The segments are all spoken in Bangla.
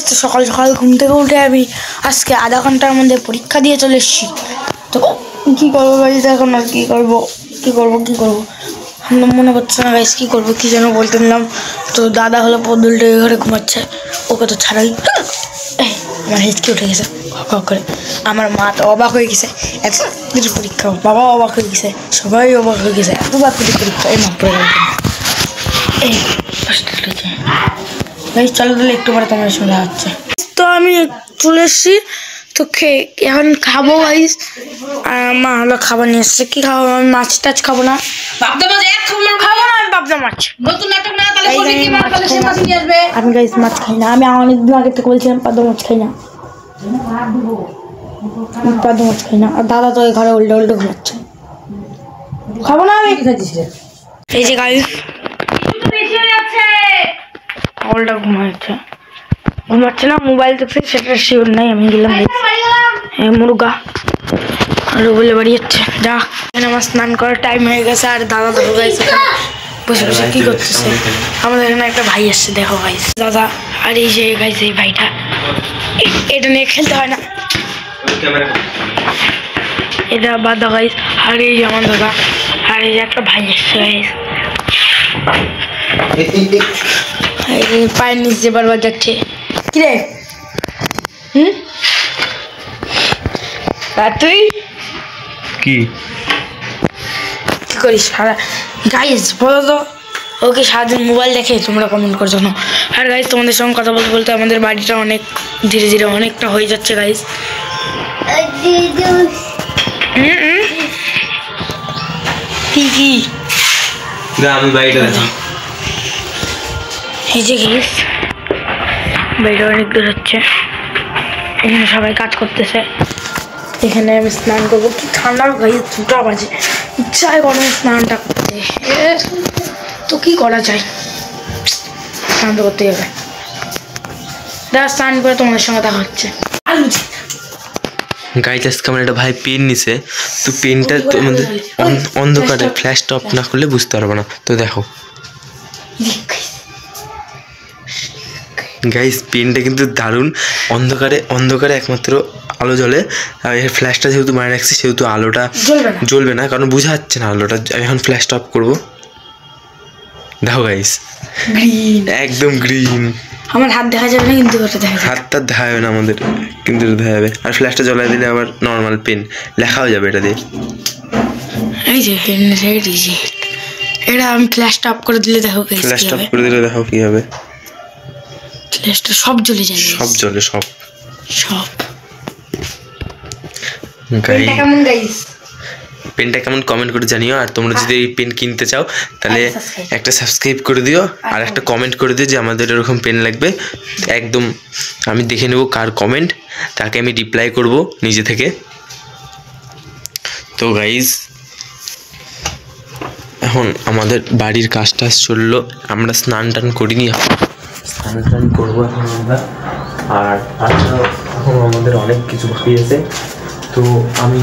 তো সকাল সকাল ঘুম থেকে উঠে আমি আজকে আধা ঘন্টার মধ্যে পরীক্ষা দিয়ে চলে এসেছি। তো কী করবো গাইস, এখন আর কী করবো মনে করছে না গাইস, কী করবো কী যেন বলতে নিলাম। তো দাদা হলো পদুলটা ঘরে ঘুমাচ্ছে, ওকে তো ছাড়াই আমার হেঁচকে উঠে গেছে করে। আমার মা তো অবাক হয়ে গেছে, এত পরীক্ষা, বাবা অবাক হয়ে গেছে, সবাই অবাক হয়ে গেছে, এত তাড়াতাড়ি পরীক্ষা। এই মা পড়ে গেল, এই গাইস চলো তাহলে একটু পরে তোমার সঙ্গে হচ্ছে। তো আমি চলে এসেছি, তো এখন খাবো গাইস। মা হলো খাবার নিয়ে এসছে। কি খাবো? আমি মাছ টাছ খাবো না, খাবো না আমি পাবদা মাছ। আমি গাইস মাছ খাই না, আমি অনেকদিন আগে থেকে বলছিলাম পাবদা মাছ খাই না, পাবদা মাছ খাই না। আর দাদা তো এই ঘরে উল্টে ঘুমাচ্ছে, খাবো না আমি। এই যে গাইস ওল্টা ঘুমাচ্ছে না, মোবাইল দেখছে, সেটা শিওর নাই। আমি গেলাম মুরগা আর বলে বাড়ি যাচ্ছে যা। আমার স্নান করার টাইম হয়ে গেছে, আর দাদা ধরো গাইছে বসে বসে কি করতেছে। আমাদের এখানে একটা ভাই আসছে, দেখো গাইস দাদা। আর এই যে গাইছে এই ভাইটা, এটা নিয়ে খেলতে হয় না, এটা বাদা গাইস। আর এই যে আমার দাদা, আর এই যে একটা ভাই আসছে গাইস, পায়ের নিচে বারবার যাচ্ছে। কিরে তুই কি করিস সারা? গাইস বলো তো, ওকে সারাদিন মোবাইল দেখে তোমরা কমেন্ট করছো না। আর গাইস তোমাদের সঙ্গে কথা বলতে বলতে আমাদের বাড়িটা অনেক ধীরে ধীরে অনেকটা হয়ে যাচ্ছে গাইস। কি আমি বাড়িটা দেখো, এই যে গাইস বাড়িটা অনেক দূর হচ্ছে, এখানে সবাই কাজ করতেছে। এখানে আমি স্নান করবো, কি ঠান্ডা গাইস, 2টা বাজে, ইচ্ছায় গরমে স্নানটা করতে, তো কি করা যায়, স্নান তো করতে হবে। দাদা স্নান করে তোমাদের সঙ্গে দেখা হচ্ছে। গাইজ আজকে আমার একটা ভাই পেন নিছে, তো পেনটা তোমাদের অন্ধকারে ফ্ল্যাশ অফ না করলে বুঝতে পারবো না। তো দেখো গাইজ পেনটা কিন্তু দারুণ, অন্ধকারে একমাত্র আলো জ্বলে। আর এর ফ্ল্যাশটা যেহেতু মারে রাখছি সেহেতু আলোটা জ্বলবে না, কারণ বোঝা যাচ্ছে না আলোটা। এখন ফ্ল্যাশটা অফ করবো, দেখো গাইজ একদম গ্রিন। আমার হাত দেখা যাবে না, কিন্তু হাতটা দেখা যাবে না আমাদের, কিন্তু দেখা যাবে। আর ফ্ল্যাশটা জ্বলাই দিলে আবার নর্মাল পেন লেখাও যাবে এটা দিয়ে। এই যে এটা আমি ফ্ল্যাশটা অফ করে দিলে দেখো, ফ্ল্যাশটা অফ করে দিলে দেখো কি হবে, ফ্ল্যাশটা সব জ্বলে যায়, সব জ্বলে সব। কেমন গাইস? পেনটা কেমন কমেন্ট করে জানিও। আর তোমরা যদি এই পেন কিনতে চাও তাহলে একটা সাবস্ক্রাইব করে দিও, আর একটা কমেন্ট করে দিও যে আমাদের এরকম পেন লাগবে। একদম আমি দেখে নেব কার কমেন্ট, তাকে আমি রিপ্লাই করব নিজে থেকে। তো গাইজ এখন আমাদের বাড়ির কাজ টাজ চললো, আমরা স্নান টান করিনি, স্নান টান করবো এখন আমরা। আর এখন আমাদের অনেক কিছু বাকি আছে। তো আমি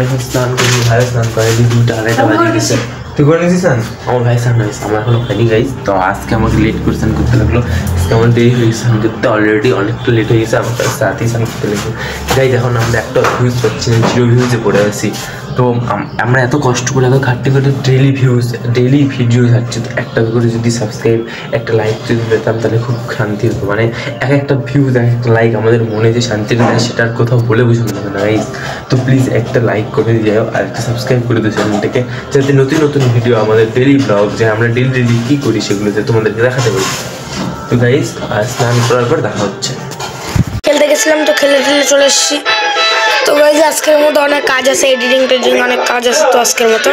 এখন স্নান করি, ভাই স্নান করে 2টা 2:30 বাজে গেছে। তুই করে নিয়েছিস স্নান? আমার ভাই স্নান হয়েছে, আমার এখনো খাইনি গাইজ। তো আজকে আমাকে লেট করে স্নান করতে লাগলো, আজকে আমার দেরি হয়ে গেছে স্নান করতে, অলরেডি অনেকটা লেট হয়ে গেছে, আমার কাছে রাতেই স্নান করতে লাগলো গাইজ। এখন আমরা একটা ভিউজ পাচ্ছি না, 0 ভিউজে পড়ে আছি। তো আমরা এত কষ্ট করে এত ঘাটতি করে ডেইলি ভিডিও থাকছে, তো একটা করে যদি সাবস্ক্রাইব একটা লাইক যদি পেতাম তাহলে খুব শান্তি হতো। মানে একটা ভিউজ একটা লাইক আমাদের মনে যে শান্তিটা দেয় সেটা আর কোথাও বলে বোঝানো যাবে না গাইজ। তো প্লিজ একটা লাইক করে দিয়ে যাও, আর একটা সাবস্ক্রাইব করে দিও চ্যানেলটাকে, যাতে নতুন ভিডিও আমাদের ডেইলি ব্লগ যে আমরা ডেইলি কী করি সেগুলোতে তোমাদেরকে দেখাতে পারি। তো গাইজ স্নান করার পর দেখা হচ্ছে। খেলতে গেছিলাম, তো খেলে চলে এসেছি। তো গাইজ আজকের মতো অনেক কাজ আছে, এডিটিং অনেক কাজ আছে, তো আজকের মতো